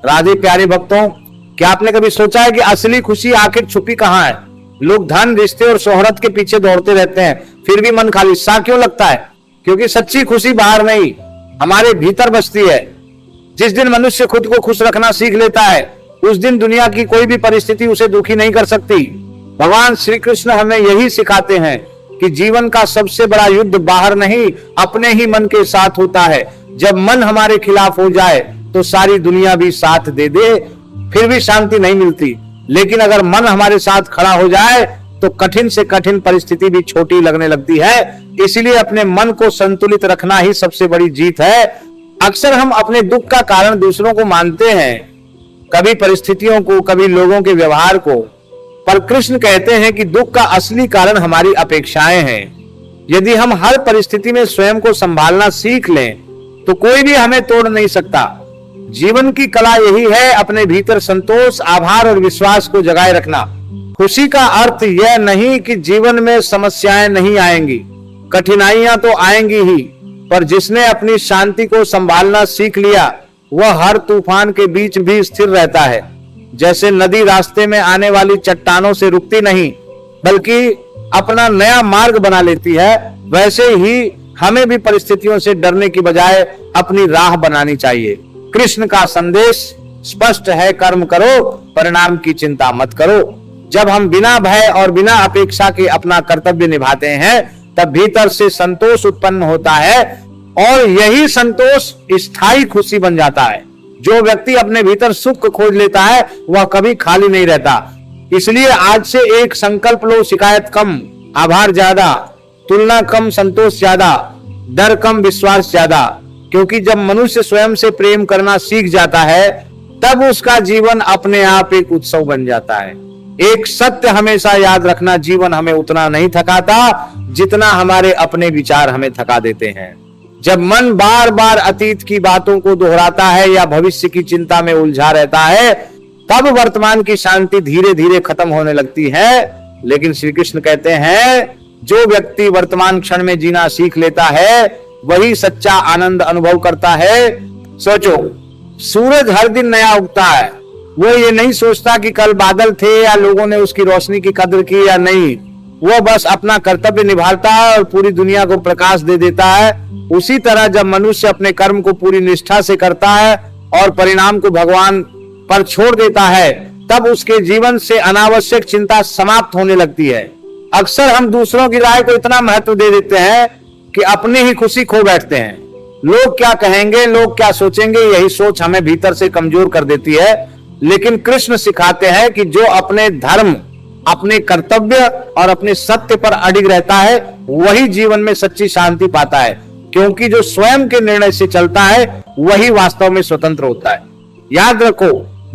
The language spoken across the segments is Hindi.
राधे प्यारे भक्तों, क्या आपने कभी सोचा है कि असली खुशी आखिर छुपी कहाँ है? लोग धन, रिश्ते और शोहरत के पीछे दौड़ते रहते हैं, फिर भी मन खाली सा क्यों लगता है? क्योंकि सच्ची खुशी बाहर नहीं, हमारे भीतर बसती है। जिस दिन मनुष्य खुद को खुश रखना सीख लेता है, उस दिन दुनिया की कोई भी परिस्थिति उसे दुखी नहीं कर सकती। भगवान श्री कृष्ण हमें यही सिखाते हैं कि जीवन का सबसे बड़ा युद्ध बाहर नहीं, अपने ही मन के साथ होता है। जब मन हमारे खिलाफ हो जाए तो सारी दुनिया भी साथ दे दे, फिर भी शांति नहीं मिलती। लेकिन अगर मन हमारे साथ खड़ा हो जाए तो कठिन से कठिन परिस्थिति भी छोटी लगने लगती है। इसलिए अपने मन को संतुलित रखना ही सबसे बड़ी जीत है। अक्सर हम अपने दुख का कारण दूसरों को मानते हैं, कभी परिस्थितियों को, कभी लोगों के व्यवहार को, पर कृष्ण कहते हैं कि दुख का असली कारण हमारी अपेक्षाएं हैं। यदि हम हर परिस्थिति में स्वयं को संभालना सीख लें तो कोई भी हमें तोड़ नहीं सकता। जीवन की कला यही है, अपने भीतर संतोष, आभार और विश्वास को जगाए रखना। खुशी का अर्थ यह नहीं कि जीवन में समस्याएं नहीं आएंगी, कठिनाइयां तो आएंगी ही, पर जिसने अपनी शांति को संभालना सीख लिया वह हर तूफान के बीच भी स्थिर रहता है। जैसे नदी रास्ते में आने वाली चट्टानों से रुकती नहीं बल्कि अपना नया मार्ग बना लेती है, वैसे ही हमें भी परिस्थितियों से डरने की बजाय अपनी राह बनानी चाहिए। कृष्ण का संदेश स्पष्ट है, कर्म करो, परिणाम की चिंता मत करो। जब हम बिना भय और बिना अपेक्षा के अपना कर्तव्य निभाते हैं तब भीतर से संतोष उत्पन्न होता है और यही संतोष स्थायी खुशी बन जाता है। जो व्यक्ति अपने भीतर सुख खोज लेता है वह कभी खाली नहीं रहता। इसलिए आज से एक संकल्प लो, शिकायत कम, आभार ज्यादा, तुलना कम, संतोष ज्यादा, डर कम, विश्वास ज्यादा। क्योंकि जब मनुष्य स्वयं से प्रेम करना सीख जाता है तब उसका जीवन अपने आप एक उत्सव बन जाता है। एक सत्य हमेशा याद रखना, जीवन हमें उतना नहीं थकाता जितना हमारे अपने विचार हमें थका देते हैं। जब मन बार बार अतीत की बातों को दोहराता है या भविष्य की चिंता में उलझा रहता है तब वर्तमान की शांति धीरे धीरे खत्म होने लगती है। लेकिन श्री कृष्ण कहते हैं जो व्यक्ति वर्तमान क्षण में जीना सीख लेता है वही सच्चा आनंद अनुभव करता है। सोचो, सूरज हर दिन नया उगता है, वो ये नहीं सोचता कि कल बादल थे या लोगों ने उसकी रोशनी की कदर की या नहीं। वो बस अपना कर्तव्य निभाता है और पूरी दुनिया को प्रकाश दे देता है। उसी तरह जब मनुष्य अपने कर्म को पूरी निष्ठा से करता है और परिणाम को भगवान पर छोड़ देता है तब उसके जीवन से अनावश्यक चिंता समाप्त होने लगती है। अक्सर हम दूसरों की राय को इतना महत्व दे देते हैं कि अपनी ही खुशी खो बैठते हैं। लोग क्या कहेंगे, लोग क्या सोचेंगे, यही सोच हमें भीतर से कमजोर कर देती है। लेकिन कृष्ण सिखाते हैं कि जो अपने धर्म, अपने कर्तव्य और अपने सत्य पर अडिग रहता है वही जीवन में सच्ची शांति पाता है। क्योंकि जो स्वयं के निर्णय से चलता है वही वास्तव में स्वतंत्र होता है। याद रखो,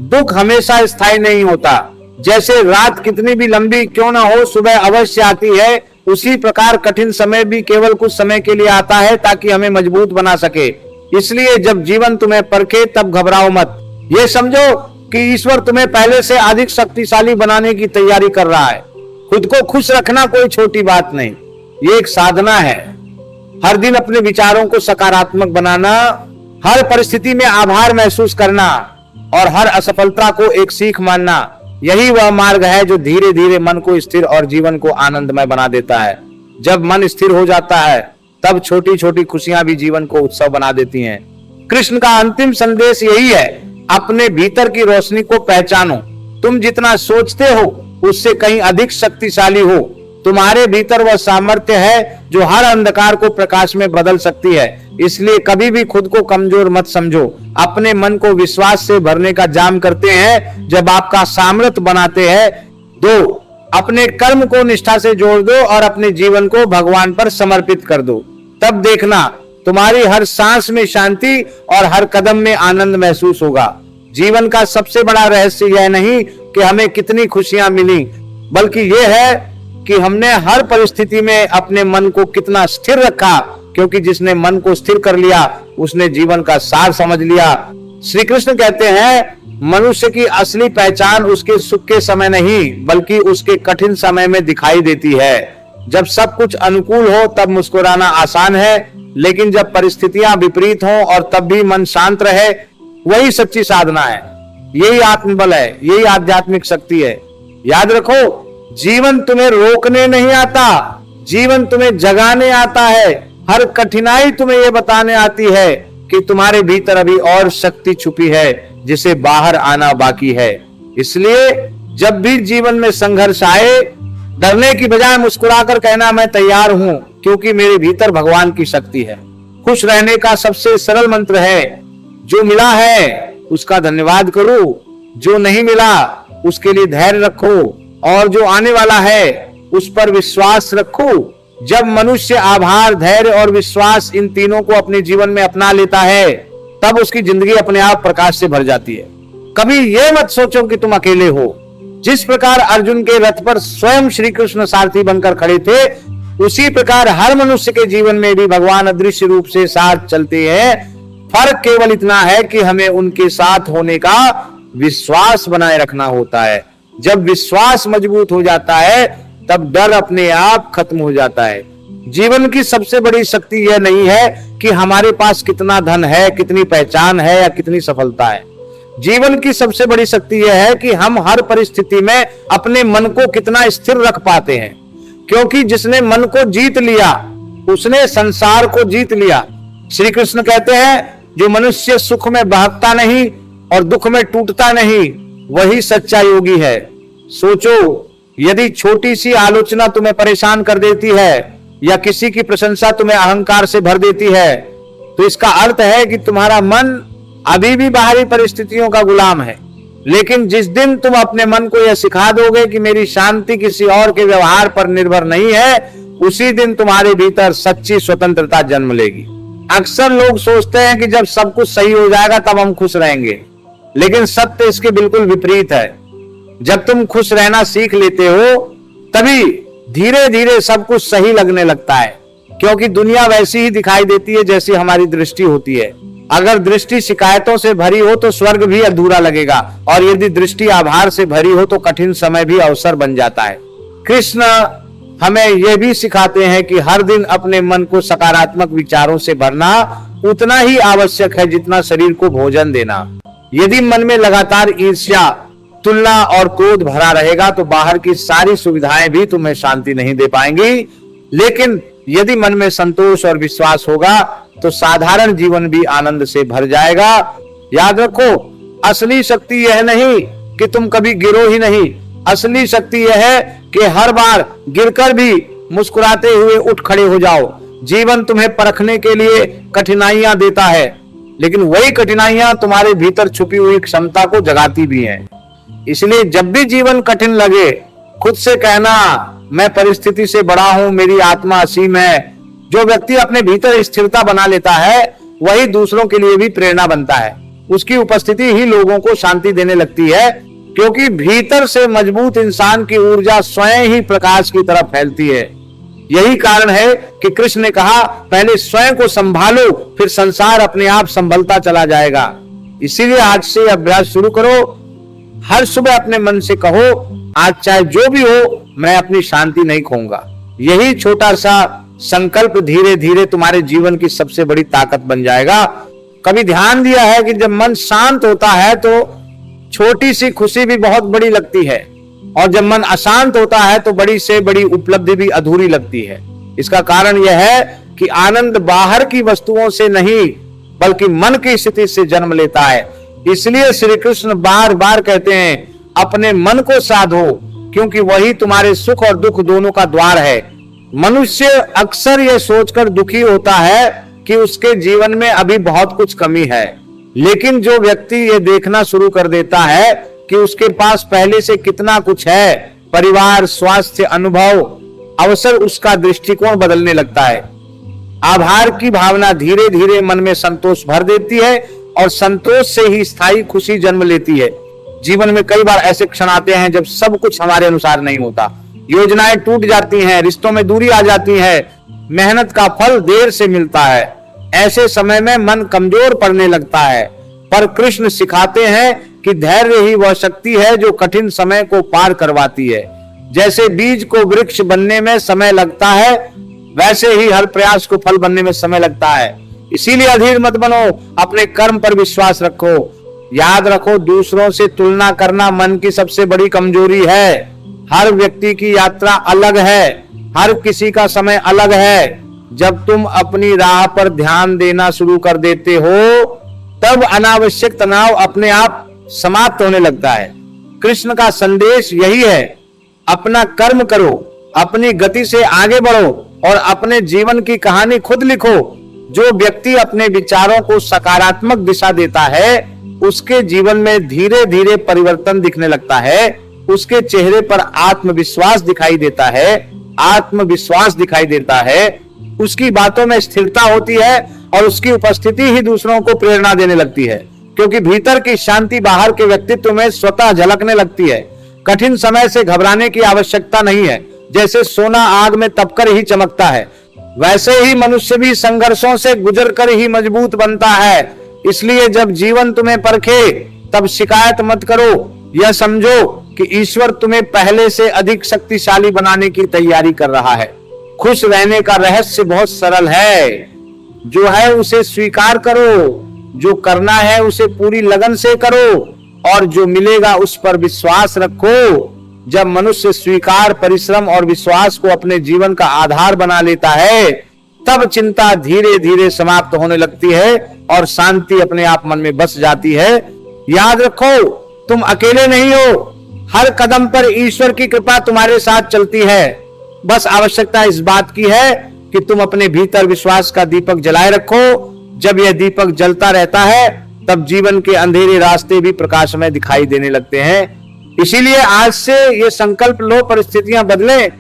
दुख हमेशा स्थायी नहीं होता। जैसे रात कितनी भी लंबी क्यों ना हो, सुबह अवश्य आती है, उसी प्रकार कठिन समय भी केवल कुछ समय के लिए आता है ताकि हमें मजबूत बना सके। इसलिए जब जीवन तुम्हें परखे तब घबराओ मत। ये समझो कि ईश्वर तुम्हें पहले से अधिक शक्तिशाली बनाने की तैयारी कर रहा है। खुद को खुश रखना कोई छोटी बात नहीं, ये एक साधना है। हर दिन अपने विचारों को सकारात्मक बनाना, हर परिस्थिति में आभार महसूस करना और हर असफलता को एक सीख मानना, यही वह मार्ग है जो धीरे धीरे मन को स्थिर और जीवन को आनंदमय बना देता है। जब मन स्थिर हो जाता है तब छोटी छोटी खुशियां भी जीवन को उत्सव बना देती हैं। कृष्ण का अंतिम संदेश यही है, अपने भीतर की रोशनी को पहचानो। तुम जितना सोचते हो उससे कहीं अधिक शक्तिशाली हो। तुम्हारे भीतर वह सामर्थ्य है जो हर अंधकार को प्रकाश में बदल सकती है। इसलिए कभी भी खुद को कमजोर मत समझो। अपने मन को विश्वास से भरने का जाम करते हैं जब आपका सामर्थ्य बनाते हैं। दो, अपने कर्म को निष्ठा से जोड़ दो और अपने जीवन को भगवान पर समर्पित कर दो। तब देखना तुम्हारी हर सांस में शांति और हर कदम में आनंद महसूस होगा। जीवन का सबसे बड़ा रहस्य यह नहीं कि हमें कितनी खुशियां मिली, बल्कि यह है कि हमने हर परिस्थिति में अपने मन को कितना स्थिर रखा। क्योंकि जिसने मन को स्थिर कर लिया उसने जीवन का सार समझ लिया। श्री कृष्ण कहते हैं मनुष्य की असली पहचान उसके सुख के समय नहीं बल्कि उसके कठिन समय में दिखाई देती है। जब सब कुछ अनुकूल हो तब मुस्कुराना आसान है, लेकिन जब परिस्थितियां विपरीत हों और तब भी मन शांत रहे, वही सच्ची साधना है। यही आत्मबल है, यही आध्यात्मिक शक्ति है। याद रखो, जीवन तुम्हें रोकने नहीं आता, जीवन तुम्हें जगाने आता है। हर कठिनाई तुम्हें यह बताने आती है कि तुम्हारे भीतर अभी और शक्ति छुपी है जिसे बाहर आना बाकी है। इसलिए जब भी जीवन में संघर्ष आए, डरने की बजाय मुस्कुराकर कहना मैं तैयार हूं, क्योंकि मेरे भीतर भगवान की शक्ति है। खुश रहने का सबसे सरल मंत्र है, जो मिला है उसका धन्यवाद करो, जो नहीं मिला उसके लिए धैर्य रखो, और जो आने वाला है उस पर विश्वास रखो। जब मनुष्य आभार, धैर्य और विश्वास इन तीनों को अपने जीवन में अपना लेता है, तब उसकी जिंदगी अपने आप प्रकाश से भर जाती है। कभी यह मत सोचो कि तुम अकेले हो। जिस प्रकार अर्जुन के रथ पर स्वयं श्री कृष्ण सारथी बनकर खड़े थे, उसी प्रकार हर मनुष्य के जीवन में भी भगवान अदृश्य रूप से साथ चलते हैं। फर्क केवल इतना है कि हमें उनके साथ होने का विश्वास बनाए रखना होता है। जब विश्वास मजबूत हो जाता है, तब डर अपने आप खत्म हो जाता है। जीवन की सबसे बड़ी शक्ति यह नहीं है कि हमारे पास कितना धन है, कितनी पहचान है या कितनी सफलता है। जीवन की सबसे बड़ी शक्ति यह है कि हम हर परिस्थिति में अपने मन को कितना स्थिर रख पाते हैं, क्योंकि जिसने मन को जीत लिया उसने संसार को जीत लिया। श्री कृष्ण कहते हैं, जो मनुष्य सुख में बहकता नहीं और दुख में टूटता नहीं, वही सच्चा योगी है। सोचो, यदि छोटी सी आलोचना तुम्हें परेशान कर देती है या किसी की प्रशंसा तुम्हें अहंकार से भर देती है, तो इसका अर्थ है कि तुम्हारा मन अभी भी बाहरी परिस्थितियों का गुलाम है। लेकिन जिस दिन तुम अपने मन को यह सिखा दोगे कि मेरी शांति किसी और के व्यवहार पर निर्भर नहीं है, उसी दिन तुम्हारे भीतर सच्ची स्वतंत्रता जन्म लेगी। अक्सर लोग सोचते हैं कि जब सब कुछ सही हो जाएगा तब हम खुश रहेंगे, लेकिन सत्य इसके बिल्कुल विपरीत है। जब तुम खुश रहना सीख लेते हो, तभी धीरे धीरे सब कुछ सही लगने लगता है, क्योंकि दुनिया वैसी ही दिखाई देती है जैसी हमारी दृष्टि होती है। अगर दृष्टि शिकायतों से भरी हो तो स्वर्ग भी अधूरा लगेगा, और यदि दृष्टि आभार से भरी हो तो कठिन समय भी अवसर बन जाता है। कृष्ण हमें यह भी सिखाते हैं कि हर दिन अपने मन को सकारात्मक विचारों से भरना उतना ही आवश्यक है जितना शरीर को भोजन देना। यदि मन में लगातार ईर्ष्या, तुलना और क्रोध भरा रहेगा तो बाहर की सारी सुविधाएं भी तुम्हें शांति नहीं दे पाएंगी। लेकिन यदि मन में संतोष और विश्वास होगा तो साधारण जीवन भी आनंद से भर जाएगा। याद रखो, असली शक्ति यह नहीं कि तुम कभी गिरो ही नहीं, असली शक्ति यह है कि हर बार गिरकर भी मुस्कुराते हुए उठ खड़े हो जाओ। जीवन तुम्हें परखने के लिए कठिनाइयां देता है, लेकिन वही कठिनाइयां तुम्हारे भीतर छुपी हुई क्षमता को जगाती भी हैं। इसलिए जब भी जीवन कठिन लगे, खुद से कहना, मैं परिस्थिति से बड़ा हूं, मेरी आत्मा असीम है। जो व्यक्ति अपने भीतर स्थिरता बना लेता है, वही दूसरों के लिए भी प्रेरणा बनता है। उसकी उपस्थिति ही लोगों को शांति देने लगती है, क्योंकि भीतर से मजबूत इंसान की ऊर्जा स्वयं ही प्रकाश की तरफ फैलती है। यही कारण है कि कृष्ण ने कहा, पहले स्वयं को संभालो, फिर संसार अपने आप संभलता चला जाएगा। इसीलिए आज से अभ्यास शुरू करो। हर सुबह अपने मन से कहो, आज चाहे जो भी हो, मैं अपनी शांति नहीं खोऊंगा। यही छोटा सा संकल्प धीरे धीरे तुम्हारे जीवन की सबसे बड़ी ताकत बन जाएगा। कभी ध्यान दिया है कि जब मन शांत होता है तो छोटी सी खुशी भी बहुत बड़ी लगती है, और जब मन अशांत होता है तो बड़ी से बड़ी उपलब्धि भी अधूरी लगती है। इसका कारण यह है कि आनंद बाहर की वस्तुओं से नहीं, बल्कि मन की स्थिति से जन्म लेता है। इसलिए श्री कृष्ण बार बार कहते हैं, अपने मन को साधो, क्योंकि वही तुम्हारे सुख और दुख दोनों का द्वार है। मनुष्य अक्सर यह सोचकर दुखी होता है कि उसके जीवन में अभी बहुत कुछ कमी है, लेकिन जो व्यक्ति ये देखना शुरू कर देता है कि उसके पास पहले से कितना कुछ है, परिवार, स्वास्थ्य, अनुभव, अवसर, उसका दृष्टिकोण बदलने लगता है। आभार की भावना धीरे धीरे मन में संतोष भर देती है, और संतोष से ही स्थायी खुशी जन्म लेती है। जीवन में कई बार ऐसे क्षण आते हैं जब सब कुछ हमारे अनुसार नहीं होता, योजनाएं टूट जाती हैं, रिश्तों में दूरी आ जाती है, मेहनत का फल देर से मिलता है। ऐसे समय में मन कमजोर पड़ने लगता है, पर कृष्ण सिखाते हैं कि धैर्य ही वह शक्ति है जो कठिन समय को पार करवाती है। जैसे बीज को वृक्ष बनने में समय लगता है, वैसे ही हर प्रयास को फल बनने में समय लगता है। इसीलिए अधीर मत बनो, अपने कर्म पर विश्वास रखो। याद रखो, दूसरों से तुलना करना मन की सबसे बड़ी कमजोरी है। हर व्यक्ति की यात्रा अलग है, हर किसी का समय अलग है। जब तुम अपनी राह पर ध्यान देना शुरू कर देते हो, तब अनावश्यक तनाव अपने आप समाप्त होने लगता है। कृष्ण का संदेश यही है, अपना कर्म करो, अपनी गति से आगे बढ़ो और अपने जीवन की कहानी खुद लिखो। जो व्यक्ति अपने विचारों को सकारात्मक दिशा देता है, उसके जीवन में धीरे धीरे परिवर्तन दिखने लगता है। उसके चेहरे पर आत्मविश्वास दिखाई देता है, आत्मविश्वास दिखाई देता है। उसकी बातों में स्थिरता होती है और उसकी उपस्थिति ही दूसरों को प्रेरणा देने लगती है, क्योंकि भीतर की शांति बाहर के व्यक्तित्व में स्वतः झलकने लगती है। कठिन समय से घबराने की आवश्यकता नहीं है। जैसे सोना आग में तपकर ही चमकता है, वैसे ही मनुष्य भी संघर्षों से गुजरकर ही मजबूत बनता है। इसलिए जब जीवन तुम्हें परखे, तब शिकायत मत करो। यह समझो कि ईश्वर तुम्हें पहले से अधिक शक्तिशाली बनाने की तैयारी कर रहा है। खुश रहने का रहस्य बहुत सरल है। जो है उसे स्वीकार करो, जो करना है उसे पूरी लगन से करो और जो मिलेगा उस पर विश्वास रखो। जब मनुष्य स्वीकार, परिश्रम और विश्वास को अपने जीवन का आधार बना लेता है, तब चिंता धीरे धीरे समाप्त होने लगती है और शांति अपने आप मन में बस जाती है। याद रखो, तुम अकेले नहीं हो। हर कदम पर ईश्वर की कृपा तुम्हारे साथ चलती है। बस आवश्यकता इस बात की है कि तुम अपने भीतर विश्वास का दीपक जलाए रखो। जब यह दीपक जलता रहता है, तब जीवन के अंधेरे रास्ते भी प्रकाशमय दिखाई देने लगते हैं। इसीलिए आज से ये संकल्प लो, परिस्थितियां बदलें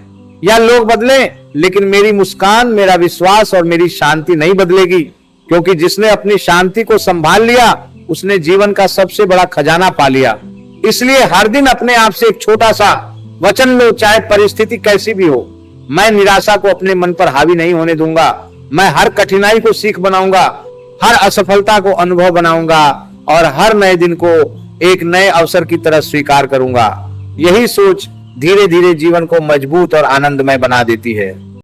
या लोग बदलें, लेकिन मेरी मुस्कान, मेरा विश्वास और मेरी शांति नहीं बदलेगी। क्योंकि जिसने अपनी शांति को संभाल लिया, उसने जीवन का सबसे बड़ा खजाना पा लिया। इसलिए हर दिन अपने आप से एक छोटा सा वचन लो, चाहे परिस्थिति कैसी भी हो। मैं निराशा को अपने मन पर हावी नहीं होने दूंगा। मैं हर कठिनाई को सीख बनाऊंगा, हर असफलता को अनुभव बनाऊंगा और हर नए दिन को एक नए अवसर की तरह स्वीकार करूंगा। यही सोच धीरे धीरे जीवन को मजबूत और आनंदमय बना देती है।